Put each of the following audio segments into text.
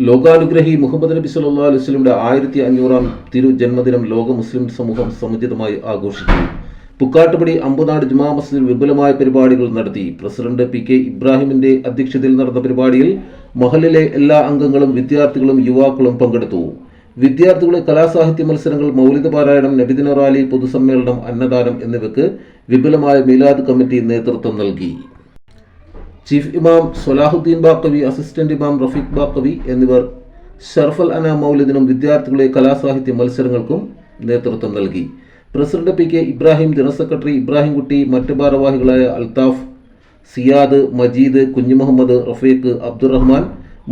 ലോകാനുഗ്രഹി മുഹമ്മദ് നബി സല്ലല്ലാഹു അലൈഹി വസല്ലമയുടെ 1500-ാം തിരുജന്മദിനം ലോക മുസ്ലിം സമൂഹം സമുചിതമായി ആഘോഷിച്ചു. പുക്കാട്ടുപടി അമ്പുനാട് ജുമാ മസ്ജിദിൽ വിപുലമായ പരിപാടികൾ നടത്തി. പ്രസിഡന്റ് PK ഇബ്രാഹിമിന്റെ അധ്യക്ഷതയിൽ നടന്ന പരിപാടിയിൽ മഹലിലെ എല്ലാ അംഗങ്ങളും വിദ്യാർത്ഥികളും യുവാക്കളും പങ്കെടുത്തു. വിദ്യാർത്ഥികളെ കലാസാഹിത്യ മത്സരങ്ങൾ, മൗലിദ് പാരായണം, നബിദിന റാലി, പൊതുസമ്മേളനം, അന്നദാനം എന്നിവയ്ക്ക് വിപുലമായ മീലാദ് കമ്മിറ്റി നേതൃത്വം നൽകി. ചീഫ് ഇമാം സ്വലാഹുദ്ദീൻ ബാക്കവി, അസിസ്റ്റന്റ് ഇമാം റഫീഖ് ബാക്കവി എന്നിവർ ഷർഫൽ അന മൗലിദിനും വിദ്യാർത്ഥികളെ കലാസാഹിത്യ മത്സരങ്ങൾക്കും നേതൃത്വം നൽകി. President PK Ibrahim, general secretary Ibrahimkutty, മറ്റ് ഭാരവാഹികളായ അൽത്താഫ്, സിയാദ്, മജീദ്, കുഞ്ഞുമുഹമ്മദ്, റഫീഖ്, അബ്ദുറഹ്മാൻ,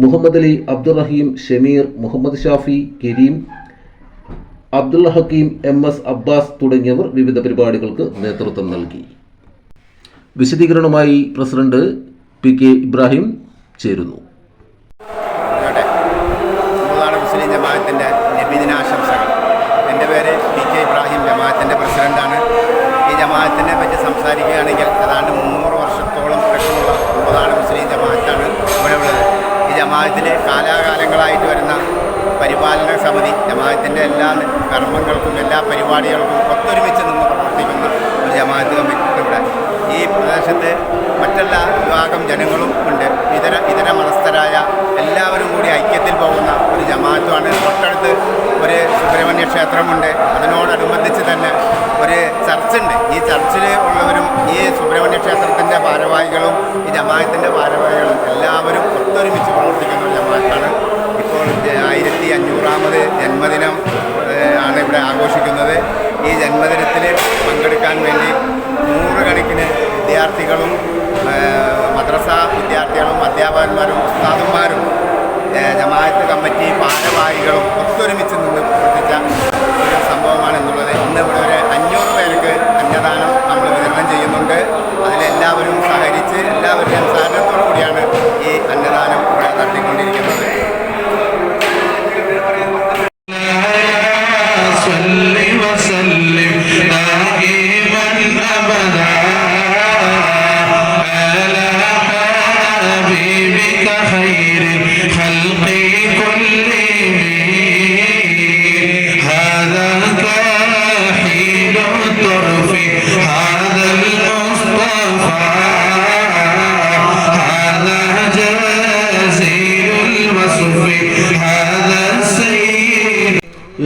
മുഹമ്മദ് അലി, അബ്ദുറഹീം, ഷമീർ, മുഹമ്മദ് ഷാഫി, കരീം, അബ്ദുൽ ഹക്കീം, MS അബ്ബാസ് തുടങ്ങിയവർ വിവിധ പരിപാടികൾക്ക് നേതൃത്വം നൽകി. വിശദീകരണവുമായി പ്രസിഡന്റ് PK ഇബ്രാഹിം ചേരുന്നു. മുസ്ലിം ജമാഅത്തിൻ്റെ നബിദിനാശംസകൾ. എൻ്റെ പേര് PK ഇബ്രാഹിം, ജമാഅത്തിൻ്റെ പ്രസിഡൻ്റാണ്. ഈ ജമാഅത്തിനെ പറ്റി സംസാരിക്കുകയാണെങ്കിൽ ഏതാണ്ട് 300 വർഷത്തോളം പഴക്കമുള്ള മുപ്പതാണ് മുസ്ലിം ജമാഅത്താണ് ഇവിടെ ഉള്ളത്. ഈ ജമാഅത്തിൽ കാലാകാലങ്ങളായിട്ട് വരുന്ന പരിപാലന സമിതി ജമാഅത്തിൻ്റെ എല്ലാ കർമ്മങ്ങൾക്കും എല്ലാ പരിപാടികൾക്കും ഒത്തൊരുമിച്ച് നിന്ന് പ്രവർത്തിക്കുന്ന ഒരു ജമാഅത്ത് കമ്മിറ്റി ഇവിടെ. ഈ പ്രദേശത്ത് മറ്റെല്ലാ വിഭാഗം ജനങ്ങളും ഉണ്ട്. ഇതര മതസ്ഥരായ എല്ലാവരും കൂടി ഐക്യത്തിൽ പോകുന്ന ഒരു ജമാഅത്തുമാണ്. തൊട്ടടുത്ത് ഒരു സുബ്രഹ്മണ്യ ക്ഷേത്രമുണ്ട്. അതിനോടനുബന്ധിച്ച് തന്നെ ഒരു ചർച്ചുണ്ട്. ഈ ചർച്ചിൽ ഉള്ളവരും ഈ സുബ്രഹ്മണ്യ ക്ഷേത്രത്തിൻ്റെ ഭാരവാഹികളും ഈ ജമാഅത്തിൻ്റെ ഭാരവാഹികളും എല്ലാവരും ഒത്തൊരുമിച്ച് പ്രവർത്തിക്കുന്ന ഒരു ജമാഅത്താണ്. ഇപ്പോൾ 1500-ാമത് ജന്മദിനം ആണ് ഇവിടെ ആഘോഷിക്കുന്നത്. ഈ ജന്മദിനത്തിൽ പങ്കെടുക്കാൻ വേണ്ടി നൂറുകണക്കിന് വിദ്യാർത്ഥികളും മദ്രസ വിദ്യാർത്ഥികളും അധ്യാപകന്മാരും ഉസ്താദന്മാരും ജമാഅത്ത് കമ്മിറ്റി ഭാരവാഹികളും ഒത്തൊരുമിച്ച് നിന്ന് പ്രവർത്തിച്ച ഒരു സംഭവമാണെന്നുള്ളത്. ഇന്ന് ഇവിടെ ഒരു 500 പേർക്ക് അന്നദാനം നമ്മൾ വിതരണം ചെയ്യുന്നുണ്ട്. അതിലെല്ലാവരും സഹകരിച്ച് എല്ലാവരുടെയും സഹകരണത്തോടു കൂടിയാണ് ഈ അന്നദാനം ഇവിടെ നടത്തിക്കൊണ്ടിരിക്കുന്നത്.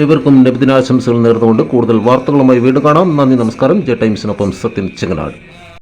ഏവർക്കും നബിദിനാശംസകൾ നേർന്നുകൊണ്ട് കൂടുതൽ വാർത്തകളുമായി വീണ്ടും കാണാം. നന്ദി, നമസ്കാരം. ജെ ടൈംസിനൊപ്പം സത്യൻ ചെങ്ങനാട്.